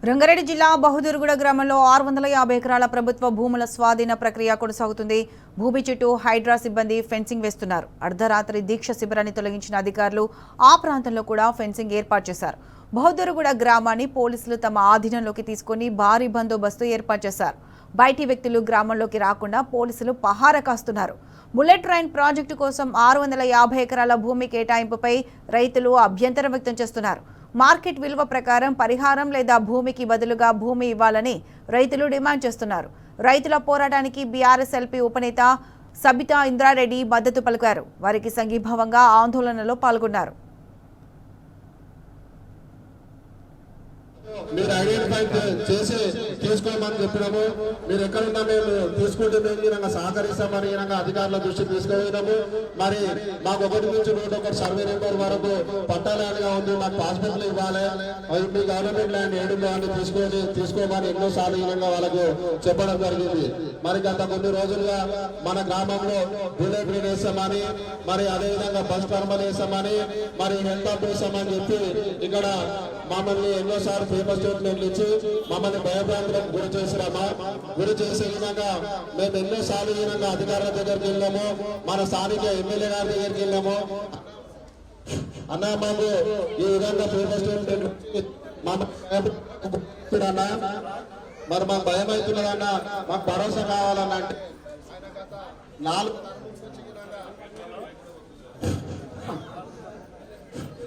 రంగారెడ్డి జిల్లా బహదూర్గూడ గ్రామంలో 650 ఎకరాల ప్రభుత్వ భూముల స్వాధీన ప్రక్రియ కొనసాగుతుంది. భూమి చుట్టూ హైడ్రా సిబ్బంది ఫెన్సింగ్ వేస్తున్నారు. అర్ధరాత్రి దీక్ష శిబిరాన్ని తొలగించిన అధికారులు ఆ ప్రాంతంలో కూడా ఫెన్సింగ్ ఏర్పాటు చేశారు. బహదూర్గూడ గ్రామాన్ని పోలీసులు తమ ఆధీనంలోకి తీసుకుని భారీ బందోబస్తు ఏర్పాటు చేశారు. బయటి వ్యక్తులు గ్రామంలోకి రాకుండా పోలీసులు పహారా కాస్తున్నారు. బుల్లెట్ ట్రైన్ ప్రాజెక్టు కోసం 650 ఎకరాల భూమి కేటాయింపుపై రైతులు అభ్యంతరం వ్యక్తం చేస్తున్నారు. మార్కెట్ విలువ ప్రకారం పరిహారం లేదా భూమికి బదులుగా భూమి ఇవ్వాలని రైతులు డిమాండ్ చేస్తున్నారు. రైతుల పోరాటానికి బీఆర్ఎస్ ఎల్పీ ఉపనేత సబితా ఇంద్రారెడ్డి మద్దతు పలికారు. వారికి సంఘీభావంగా ఆందోళనలో పాల్గొన్నారు. మీరు ఐడెంటిఫై చేసి తీసుకోమని చెప్పినాము. మీరు ఎక్కడున్నా మేము తీసుకుంటే మేము సహకరిస్తామని అధికారుల దృష్టికి తీసుకుపోయినాము. మరి మాకు 1 నుంచి 101 సర్వే నెంబర్ వరకు పట్టాలనిగా ఉంది, మాకు పాస్బుక్లు ఇవ్వాలి, మీ గవర్నమెంట్ ల్యాండ్ ఏడులో అని తీసుకోమని ఎన్నోసార్లు వాళ్ళకు చెప్పడం జరిగింది. మరి గత కొన్ని రోజులుగా మన గ్రామంలో బుల్లెట్ ట్రైన్ వేస్తామని, మరి అదేవిధంగా బస్ టర్మినల్ వేస్తామని, మరి హెల్త్ ఆఫ్ వేస్తామని చెప్పి ఇక్కడ మమ్మల్ని ఎన్నోసార్లు పేపర్ స్టేట్మెంట్లు ఇచ్చి మమ్మల్ని భయభ్రాంతులకు గురి చేసే విధంగా మేము ఎన్నోసార్లు ఈ విధంగా అధికారుల దగ్గరికి వెళ్ళాము, మన స్థానిక ఎమ్మెల్యే గారి దగ్గరికి వెళ్ళాము. అన్నా మాకు ఈ విధంగా పేపర్ స్టేట్మెంట్ అన్నా, మరి మాకు భయం అవుతున్నదన్నా, మాకు భరోసా కావాలన్నా అంటే 4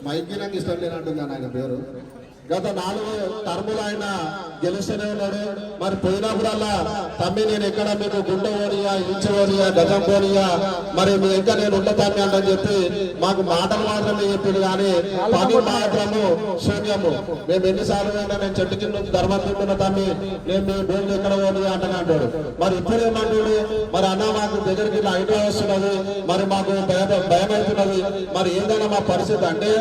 మైకి నాకు ఇష్టం లేనంటుంది ఆయన పేరు. గత 4 టర్ములు ఆయన గెలుస్తూనే ఉన్నాడు. మరి పోయినప్పుడల్లా తమ్మి నేను ఎక్కడ మీకు గుండె ఓడియా, ఇంచు ఓడియా, గజం పోనియా, మరి మీ ఇంకా నేను ఉండతాన్ని అంటని చెప్పి మాకు మాటలు మాత్రమే చెప్పింది, కానీ పని మాత్రము శూన్యము. మేము ఎన్నిసార్లు అయినా నేను చెట్టు కింద ధర్మం తింటున్న తమ్మి నేను మీ భూమి ఎక్కడ ఓడియా అంటని అంటాడు. మరి ఇప్పుడేమంటాడు, మరి అన్న మాకు దగ్గరికి ఇట్లా హైడ్రా వస్తున్నది, మరి మాకు భయం అవుతున్నది, మరి ఏదైనా మా పరిస్థితి అంటే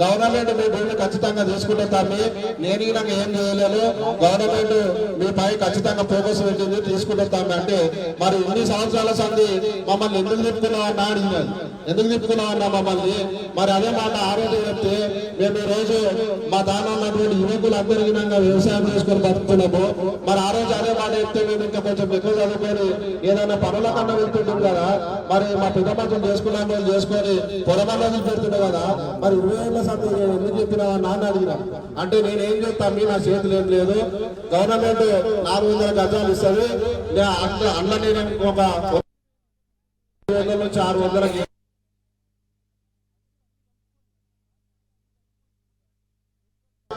గవర్నమెంట్ మీ భూమిని ఖచ్చితంగా తీసుకుంటే తమ్మి నేను నాకు ఏం చేయలేదు, గవర్నమెంట్ మీపై ఖచ్చితంగా ఫోకస్ పెట్టింది తీసుకుంటాం అంటే, మరి ఇన్ని సంవత్సరాల సంది మమ్మల్ని ఎందుకు తిప్పుకున్నామన్నా అడిగినారు. ఎందుకు తిప్పుకున్నామన్నా మమ్మల్ని? మరి అదే మాట ఆ రోజు చెప్తే మేము ఈ రోజు మా దాని ఉన్నటువంటి యువకులు అందరికీ వ్యవసాయం చేసుకొని బతుకుతున్నాము. మరి ఆ రోజు అదే మాట చెప్తే మేము ఇంకా కొంచెం ఎక్కువ చదువుకొని ఏదైనా పనుల కన్నా వెళ్తుంటాం కదా, మరి మా పెద్ద మంత్రులు చేసుకున్నాం చేసుకొని పొలమన్నది పెడుతుండే కదా, మరి 20 ఏళ్ళ సంది ఎందుకు చెప్పినావా నాన్న అడిగినా అంటే నేనేం చెప్తాను, నా చేతులు ఏం లేదు, గవర్నమెంట్ 400 గజాలు ఇస్తుంది, అన్న నేను ఒక 500 నుంచి 600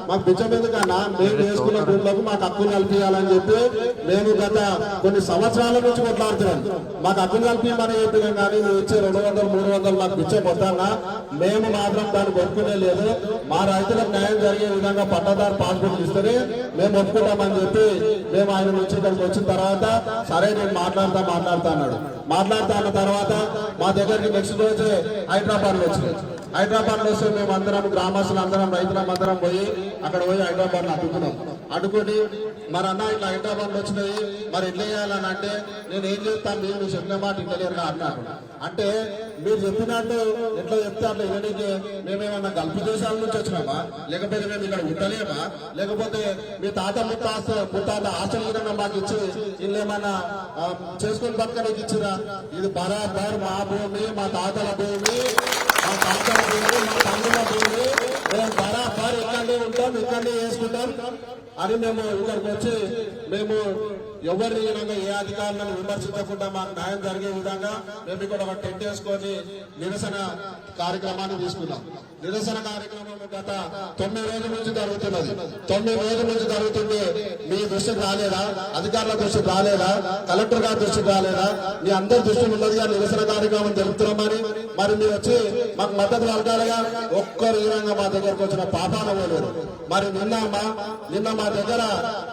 మాకు బిచ్చం ఎందుకన్నా, మేము వేసుకున్న భూములకు మాకు హక్కులు కల్పించాలని చెప్పి మేము గత కొన్ని సంవత్సరాల నుంచి కొట్లాడుతున్నాం. మాకు హక్కులు కల్పించమని చెప్పినాం, కానీ నువ్వు ఇచ్చే 200, 300 మాకు బిచ్చం కొట్టానా, మేము మాత్రం దాన్ని ఒప్పుకునే లేదు. మా రైతులకు న్యాయం జరిగే విధంగా పట్టాదారు పాస్బుక్లు ఇస్తేనే మేము ఒప్పుకుంటామని చెప్పి మేము ఆయన నుంచి ఇక్కడికి వచ్చిన తర్వాత సరే నేను మాట్లాడుతా అన్నాడు. మాట్లాడుతా అన్న తర్వాత మా దగ్గరికి నెక్స్ట్ రోజే హైదరాబాద్లో వచ్చింది. హైదరాబాద్లో వస్తే మేము అందరం గ్రామస్తులు అందరం రైతులందరం పోయి అక్కడ పోయి హైదరాబాద్లో అడ్డుకొని మరి అన్న ఇట్లా హైదరాబాద్లో వచ్చినాయి, మరి ఎట్లా చేయాలని అంటే నేను ఏం చేస్తాను, మీరు చెప్పిన మాట ఇంటలేరుగా అన్నాడు. అంటే మీరు చెప్పినట్టు ఎట్లా చెప్తే అట్లా ఇవన్నీ మేమేమన్నా గల్ఫ్ దేశాల నుంచి వచ్చినామా, లేకపోతే మేము ఇక్కడ ఉండలేమా, లేకపోతే మీ తాత ముత్తాత ఆశల విధంగా మాకు ఇచ్చి ఇల్లేమన్నా చేసుకొని బతకడానికి ఇచ్చిరా? ఇది బరాబర్ మా భూమి, మా తాతల భూమి, మా తాతల భూమి, మా తమ్ముల భూమి, మేము బరాబర్ ఇక్కడే ఉంటాం, ఇక్కడే వేసుకుంటాం అని మేము ఇక్కడికి వచ్చి మేము ఎవరిని ఏ అధికారులను విమర్శించకుండా మాకు న్యాయం జరిగే విధంగా మేము ఇక్కడ ఒక టెంట్ వేసుకొని నిరసన కార్యక్రమాన్ని తీసుకున్నాం. నిరసన కార్యక్రమం గత 9 రోజుల నుంచి జరుగుతున్నది. 9 రోజుల నుంచి జరుగుతుంది. మీ దృష్టికి రాలేదా? అధికారుల దృష్టికి రాలేదా? కలెక్టర్ గారి దృష్టికి రాలేదా? మీ అందరి దృష్టికి ఉన్నదిగా నిరసన కార్యక్రమం జరుగుతున్నామని మరి మీరు వచ్చి మాకు మద్దతు వర్గాలుగా ఒక్కరు ఈ విధంగా మా దగ్గరకు వచ్చిన పాపాన పోలేదు. మరి నిన్న మా దగ్గర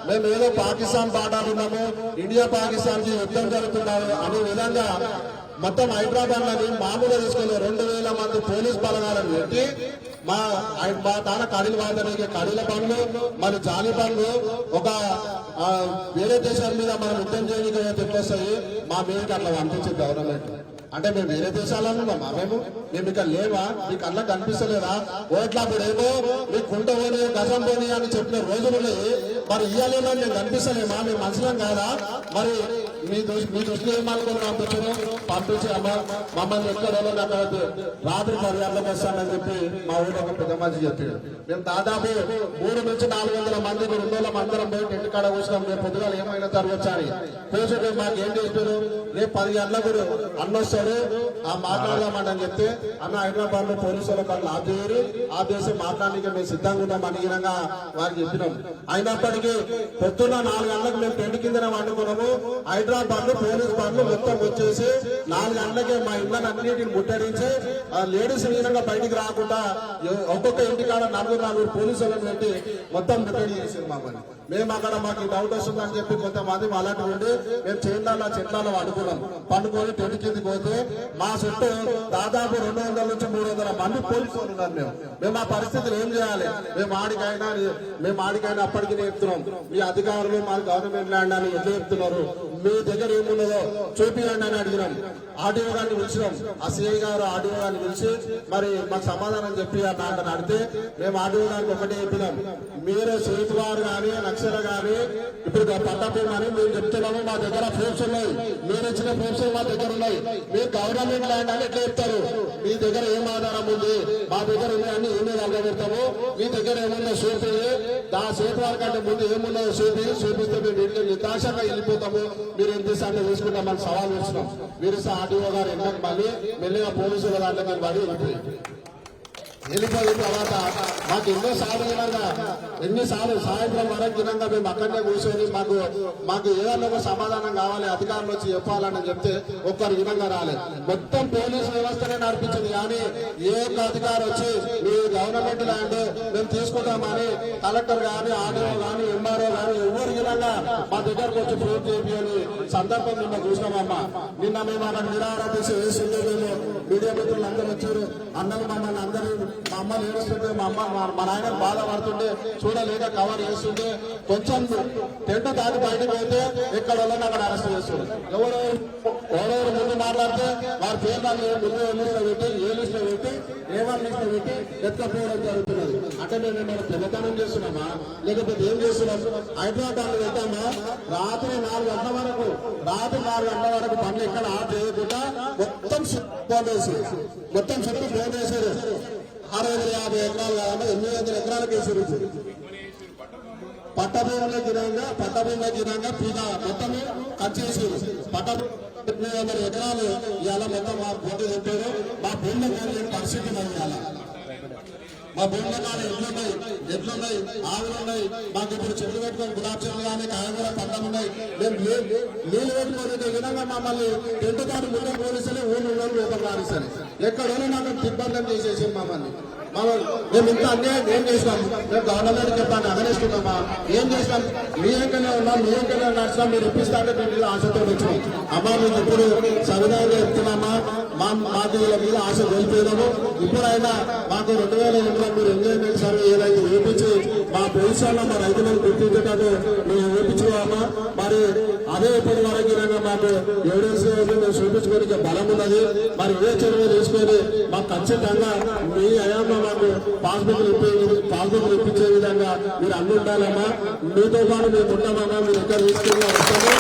మేము ఏదో పాకిస్తాన్ బాటాలున్నాము, ఇండియా పాకిస్తాన్ కి యుద్ధం జరుగుతున్నారు అనే విధంగా మొత్తం హైదరాబాద్ లని మామూలుగా తీసుకెళ్లి 2000 మంది పోలీస్ బలగాలను పెట్టి మా తాన కడీలు వాడడానికి కడీల పనులు, మరి జాలి పనులు, ఒక వేరే దేశాల మీద మనం యుద్ధం చేయడానికి ఎట్లొస్తాయి మా మీదకి అట్లా పంపించింది గవర్నమెంట్. అంటే మేము వేరే దేశాలను ఉన్నామా? మేము ఇక్కడ లేవా? మీ కళ్ళకు కనిపిస్తలేదా? ఓట్లప్పుడేమో మీ కుంట పోనీ గజం పోనీ అని చెప్పిన రోజులు మరి ఇయ్యాలేమో మేము కనిపిస్తలేమా? మేము మనుషులం కాదా? మరి మీ దృష్టిలో ఏమనుకున్నాం పంపించి మమ్మల్ని ఎక్కడో అక్కడ రాత్రి 10 గంటలకు వస్తానని చెప్పి మా ఊళ్ళో ఒక పెద్ద మంచి చెప్పాడు. మేము దాదాపు 300 నుంచి 400 మంది 200 మందరం పోయి టెంట్ కాడ కూర్చున్నాం. రేపు పొద్దుగాల ఏమైనా తరగొచ్చా అని కూర్చొని మాకు ఏం చేస్తారు, రేపు 10 గంటలకు అన్నొస్తాడు ఆ మాట్లాడదామని చెప్తే అన్న హైదరాబాద్ లో పోలీసుల వాళ్ళు ఆపేసి మాట్లాడడానికి మేము సిద్ధంగా ఉన్నాం అనుగుణంగా వారికి చెప్పినాం. అయినప్పటికీ పొద్దున్న 4 గంటలకు మేము టెంట్ కింద వండుకున్నాము. హైదరాబాద్ లో పోలీస్ బండ్లు మొత్తం వచ్చేసి 4 గంటలకే మా ఇళ్ళని అన్నిటిని ముట్టడించి లేడీస్ విధంగా బయటికి రాకుండా ఒక్కొక్క ఇంటికాడ 4 పోలీసులను పెట్టి మొత్తం ముట్టడి చేసింది మమ్మల్ని. మేము అక్కడ మాకు డౌట్ వస్తుందని చెప్పి కొంతమంది అలాంటి ఉండి మేము చెట్లలో పండుకొని టెంట్ కిందికి పోతే మా చుట్టూ దాదాపు 200 నుంచి 300 మంది పోలీసులు ఉన్నారు. మేము ఆ పరిస్థితులు ఏం చేయాలి? మేము ఆడికైనా అప్పటికి చెప్తున్నాం, మీ అధికారులు మా గవర్నమెంట్ ల్యాండ్ అని ఎట్లా చెప్తున్నారు, మీ దగ్గర ఏమున్నదో చూపియండి అని అడిగినాం. ఆర్డీఓ గారిని పిలిచినాం. ఆ సిఐ గారు ఆర్డీఓ గారిని పిలిచి మరి మాకు సమాధానం చెప్పి అన్న అడిగితే మేము ఆర్డీఓ గారికి ఒకటే చెప్పినాం, మీరు సీట్ వారు కానీ నక్షల కానీ ఇప్పుడు పట్టభూమి అని మేము చెప్తున్నాము. మా దగ్గర ప్రూఫ్స్ ఉన్నాయి, మీరు ఇచ్చిన ప్రూఫ్స్ మా దగ్గర ఉన్నాయి. మీరు గవర్నమెంట్ ల్యాండ్ అని ఎట్లా చెప్తారు? మీ దగ్గర ఏం ఆధారం ఉంది? మా దగ్గర ఉన్నాయని ఏమీ పెడతాము. మీ దగ్గర ఏమున్నా చూపి ఆ సీట్ వారి కంటే ముందు ఏమున్నాయో చూపిస్తే మేము ఇంట్లో నిర్దాక్షంగా వెళ్ళిపోతాము. మీరు ఏం చేస్తారని చూసుకుంటామని సవాల్ చేస్తున్నాం. మీరు ఆర్డీఓ గారు ఎందుకు మళ్ళీ మెల్లిగా పోలీసుల దాంట్లో మేము పడి వెళ్ళిపోయిన తర్వాత మాకు ఎన్నిసార్లు సాయంత్రం వరకు దినంగా మేము అక్కడనే కూర్చొని మాకు ఏదైనా ఒక సమాధానం కావాలి, అధికారులు వచ్చి చెప్పాలని చెప్తే ఒక్కరు విధంగా రాలేదు. మొత్తం పోలీసు వ్యవస్థనే నడిపించింది. కానీ ఏ ఒక్క అధికారి వచ్చి మీ గవర్నమెంట్ ల్యాండ్ మేము తీసుకుంటామని కలెక్టర్ గాని ఆర్డీఓ గాని ఎంఆర్ఓ గాని ఎవరు విధంగా మా దగ్గరకు వచ్చి ప్రూఫ్ చేయాలని సందర్భం నిన్న చూసినామమ్మా. నిన్న మేము అక్కడ నిరాహార దీక్ష వేస్తుంటే మేము మీడియా మిత్రులు అందరూ వచ్చారు. అందరూ మమ్మల్ని మా అమ్మని ఏడుస్తుంటే మా నాయన బాధపడుతుంటే చూడలేక కవర్ చేస్తుంటే కొంచెం టెంట్ దాటి బయటకు వెళ్తే ఎక్కడ వాళ్ళని అక్కడ అరెస్ట్ చేస్తారు. ఎవరెవరు ముందు మాట్లాడితే వారి పేర్లను ముందు పెట్టి ఏ లిస్ట్ లో పెట్టి ఏమని లిస్ట్ లో పెట్టి ఎత్తుకపోవడం జరుగుతున్నది. అంటే మేము ఏమైనా తెల్లతనం చేస్తున్నామా లేకపోతే ఏం చేస్తున్నాం? హైదరాబాద్ లో వెళ్తామా రాత్రి 4 గంటల వరకు పనులు ఎక్కడ ఆఫ్ చేయకుండా మొత్తం చుట్టూ ఫోన్ వేసారు. 650 ఎకరాలు కాకుండా 800 ఎకరాలకు వేసారు. పట్టభూమిలో గిరంగా పీగా మొత్తము కట్ చేసారు. 800 ఎకరాలు ఇవాళ మొత్తం మా పోటీ చెప్పారు. మా భూమిలో కానీ పరిస్థితి మరి మా భూమిలో కానీ ఎట్లున్నాయి ఆవులున్నాయి. మాకు ఇప్పుడు చెట్లు పెట్టుకొని గులాబీ చెట్లు కానీ కాయగూర పంటలు ఉన్నాయి. మేము నీళ్ళు పెట్టుకోలేదే విధంగా మమ్మల్ని టెంట్ దాటి ముందు పోలీసులు ఊళ్ళు లోపల రానిస్తారు. ఎక్కడో నాకు ఇబ్బంది చేసేసి మమ్మల్ని మేము ఇంత అన్యాయం ఏం చేసినాం? మేము గవర్నమెంట్ చెప్పాను అగనేస్తున్నామా? ఏం చేసినాం? మీ ఎంకనే ఉన్నాం, మీ ఎంకనే నడిచినాం. మీరు ఇప్పిస్తా అంటే మేము ఆశతో వచ్చినాం. అమ్మా మేము ఇప్పుడు సవిధానంగా చెప్తున్నామా? మాకు వీళ్ళ మీద ఆశ కోల్పోయినాము. ఇప్పుడైనా మాకు 2008లో మీరు ఎంజాయ్మెంట్ సర్వే ఏదైతే వేపించి మా పొజిషన్లో మా రైతులను గుర్తించేటట్టు మేము వేపించుకోమా? మరి అదే ఇప్పటి వరకు మాకు ఎవిడెన్స్ మేము చూపించుకోవడానికి బలం ఉన్నది. మరి ఇదే చర్యలు తీసుకొని మాకు ఖచ్చితంగా మీ అయాంలో మాకు పాస్బుక్లు ఇప్పించే విధంగా మీరు అన్ని ఉండాలమ్మా. మీతో పాటు మేము ఉంటామమ్మా. మీరు ఎక్కడ తీసుకుని వస్తాము.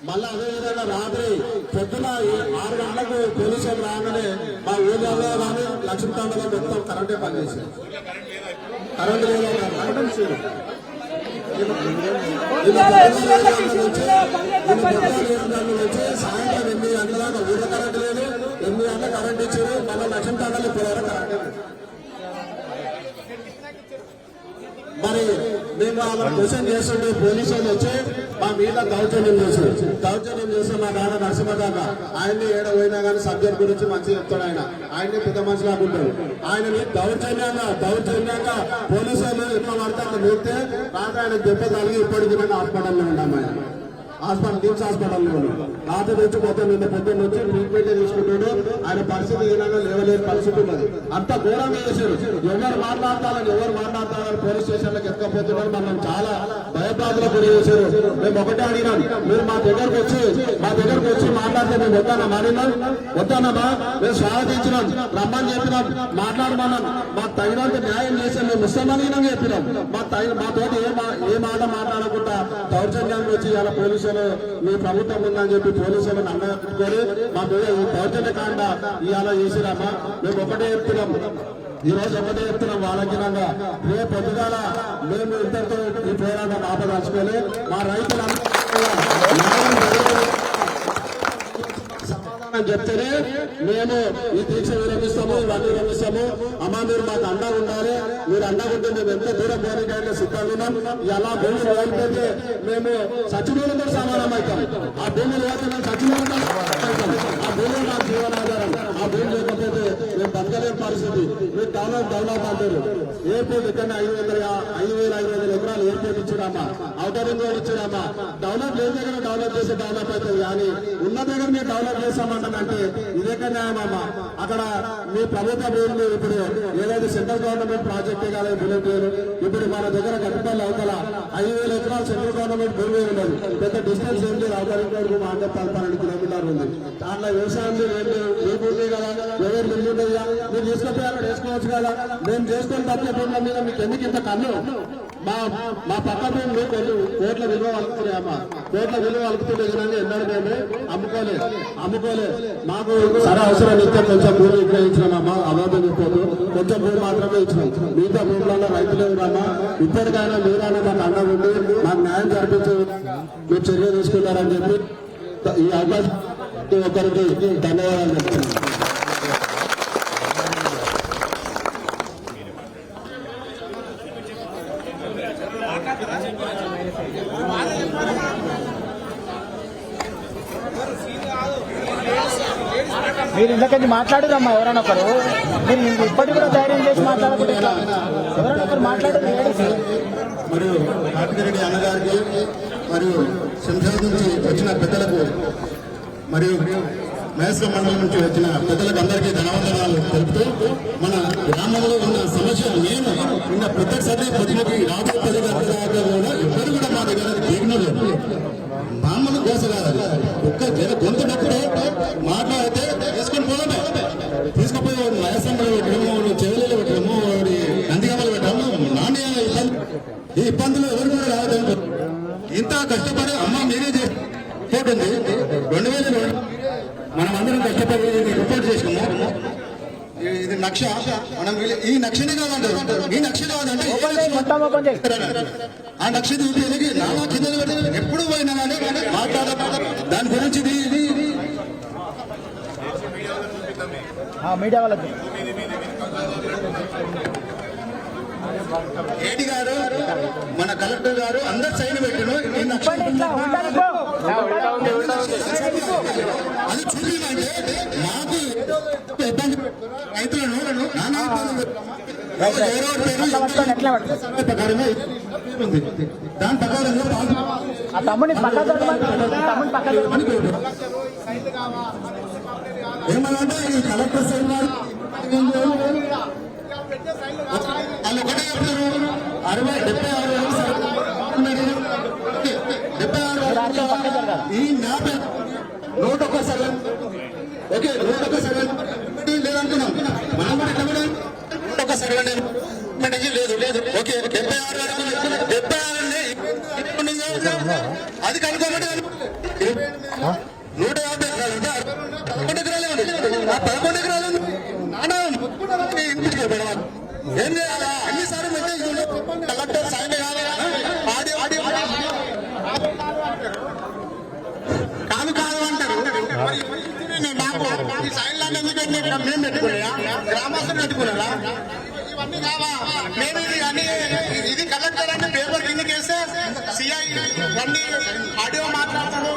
మళ్ళీ అదేవిధంగా రాత్రి పొద్దున 6 గంటలకు పోలీసులు రాగానే మా ఊళ్ళో కానీ లక్ష్మీకాండలో మొత్తం కరెంటే పనిచేసింది. కరెంటు లేదు. సాయంత్రం 8 గంటల దాకా ఊళ్ళో కరెంట్ లేదు. 8 గంటల కరెంట్ ఇచ్చారు. మళ్ళీ లక్ష్మీకాండలు ఇప్పుడు వరకు కరెంట్. మరి మేము వాళ్ళ క్వశ్చన్ చేస్తుంటే పోలీసులు వచ్చి మా మీద దౌర్జన్యం చేస్తే మా నాన్న నరసింహ దాకా ఆయన్ని ఏడ పోయినా కానీ సబ్జెక్ట్ గురించి మంచిగా చెప్తాడు. ఆయన్ని పెద్ద మనిషి కాకుంటాడు. ఆయన దౌర్జన్యంగా పోలీసులు ఎట్లా పడితే అట్లా చూస్తే రాత్రి ఆయన దెబ్బ కలిగి ఇప్పటికి హాస్పిటల్లో ఉన్నాం. హాస్పిటల్ కిమ్స్ హాస్పిటల్ రాత్రి నుంచి మొత్తం నిన్న పొద్దున్న వచ్చి ట్రీట్మెంట్ తీసుకుంటాడు. ఆయన పరిస్థితి ఏదైనా లేవలేని పరిస్థితి ఉన్నది. అంత ఘోరంగా చేశారు. ఎవరు మాట్లాడతారని పోలీస్ స్టేషన్లకు ఎక్కకపోతున్నారు. మనం చాలా భయభ్రాంతులకు గురి చేశారు. మేము ఒకటే అడిగినాం, మీరు మా దగ్గరకు వచ్చి మాట్లాడితే మేము వద్దానమ్మా మేము స్వాగతించినాం, రమ్మని చెప్పినాం, మాట్లాడమన్నాం, మాకు తగినంత న్యాయం చేసాం, మేము ఇస్తామని చెప్పినాం. మాతో ఏ మాట మాట్లాడకుండా దౌర్జన్యాన్ని వచ్చి ఇలా పోలీసులు మీ ప్రభుత్వం ఉందని చెప్పి పోలీసులు నమ్మకొని మా మీద ఈ దౌర్జన్యకాండ ఇవాళ చేసిరామా. మేము ఒకటే చెప్తున్నాం, ఈ రోజు ఒకటే చెప్తున్నాం వాళ్ళకినంగా, రేపు పొద్దుగాల మేము ఇద్దరితో ఈ పోరాటం ఆపదలుచుకొని మా రైతులందరూ చెప్తేనే మేము ఈ దీక్ష విరమిస్తాము, ఇవన్నీ విరమిస్తాము. అమ్మా మీరు మాకు అండా ఉండాలి, మీరు అండా ఉంటే మేము ఎంత దూరం పోనీకైనా సిద్ధంగా ఉన్నాం. ఇలా భూములు ఓడిపోతే మేము సచివులతో సమానం అవుతాం. ఆ భూములు పోతే మేము సచివులతో అవుతాం. ఆ భూములు నాకు జీవనాధారం. ఆ భూమి లేకపోతే మేము బతకలేని పరిస్థితి. మీరు డెవలప్ అంటారు. ఎయిర్పోర్ట్ ఇక్కడ 5,500 ఎకరాలు ఎయిర్పోర్ట్ ఇచ్చారమ్మా, ఔటర్ రింగ్ రోడ్ ఇచ్చారమ్మా. డెవలప్ లేని దగ్గర డెవలప్ చేస్తే డెవలప్ అవుతుంది, కానీ ఉన్న దగ్గర మీరు డెవలప్ చేస్తామంటే ఇదేక న్యాయమమ్మా. అక్కడ మీ ప్రభుత్వ భూములు ఇప్పుడు ఏదైతే సెంట్రల్ గవర్నమెంట్ ప్రాజెక్టే కాదు బుల్లెట్ లేదు. ఇప్పుడు మన దగ్గర గట్టిపల్లి అవతల 5,000 ఎకరాలు సెంట్రల్ గవర్నమెంట్ భూమి ఉన్నది. పెద్ద డిస్టెన్స్ ఏం లేదు, ఔటర్ రింగ్ రోడ్ 12 కిలోమీటర్లు ఉంది. దాంట్లో వ్యవసాయం ఏ భూమి కదా, ఎవరు ఇల్లు ఉండదు, మీరు తీసుకొస్తే అక్కడ వేసుకోవచ్చు కదా. మేము చేసుకొని తప్పే భూముల మీద మీకు ఎందుకు ఇంత కన్ను? మా పక్క భూములు కొన్ని కోట్ల విలువ వలుకుతున్నాయమ్మా. కోట్ల విలువ వలుకుతుంటే కానీ ఎన్నడూ మేము అమ్ముకోలే. మాకు సరే అవసరం ఇస్తే కొంచెం భూమి విక్రయించినామమ్మా, అవాదం చెప్పదు. కొంచెం భూమి మాత్రమే ఇచ్చినాం. మిగతా భూములలో రైతులే ఉన్నామా. ఇప్పటికైనా మీరైనా మాకు అండ ఉండి మాకు న్యాయం జరిపించే మీరు చర్య తీసుకుంటారని చెప్పి ఈ అవకాశం ఒకరికి ధన్యవాదాలు చెప్తున్నాను. మీరు ఇంతకీ మాట్లాడురమ్మా, ఎవరైనా ఒకరు. మీరు ఇప్పటికి కూడా ధైర్యం చేసి మాట్లాడకుండా ఎవరైనా ఒకరు మాట్లాడారు. మరియు కార్తిరెడ్డి అన్నగారికి మరియు శంషాబాద్ నుంచి వచ్చిన పెద్దలకు మరియు మహేశ్వర మండలం నుంచి వచ్చిన పెద్దలకు అందరికీ ధన్యవాదాలు తెలుపుతూ, మన గ్రామంలో ఉన్న సమస్య నేను ఉన్న ప్రత్యక్ష ప్రతిమకి రాబోయే 10 గంటల దాకా కూడా ఎవరు కూడా మా దగ్గర దిగినలేదు. మామూలు దోశ కాదు, ఒక్క జన గొంతున్నప్పుడు మాట్లాడితే తీసుకొని పోవడమే. తీసుకుపోయి మహేశ్వరంలో పెట్టడము, చెవులలో పెట్టడము, నందిగామలు పెట్టడము, నాణ్య ఈ ఇబ్బందులు ఎవరు కూడా రావద్దు. ఇంత కష్టపడి అమ్మ మీరే చేస్తుంది 2000 మనం అందరం కష్టపడి రిపోర్ట్ చేసినాము. ఇది నక్ష, మనం ఈ నక్షని కాదంటారు, ఈ నక్ష కాదంటే ఆ నక్ష చూపేది నానా కింద ఎప్పుడు పోయినా కానీ మాట్లాడ దాని గురించి మీడియా వాళ్ళకి ఏటి గారు, మన కలెక్టర్ గారు అందరు సైన్ పెట్టిన అది చూపిందంటే మాకు ఇబ్బంది రైతులను నానా ప్రకారంగా ఉంది. దాని ప్రకారంగా ఏమన్నా ఈ కలెక్టర్ సైన్ వాళ్ళు ఒకటే చెప్తారు 76 ఈ 101 ఓకే 101 లేదనుకున్నాం. మనం కూడా ఎట్లా 101 లేదు ఓకే 76 అది కనుకోమంటే 150 ఎకరాలు నానా ఏం చేయాలా? ఎన్నిసార్లు మెసేజ్ కలెక్టర్ సైన్ కాదు అంటారు. ఈ సైన్ లాంటి మేము పెట్టుకున్నాయా, గ్రామస్తులు పెట్టుకున్నారా? ఇవన్నీ కావా? మేము ఇది కలెక్టర్ అంటే పేపర్ కిందకి వేస్తే సిఐ అన్ని ఆడియో మాట్లాడతాడు,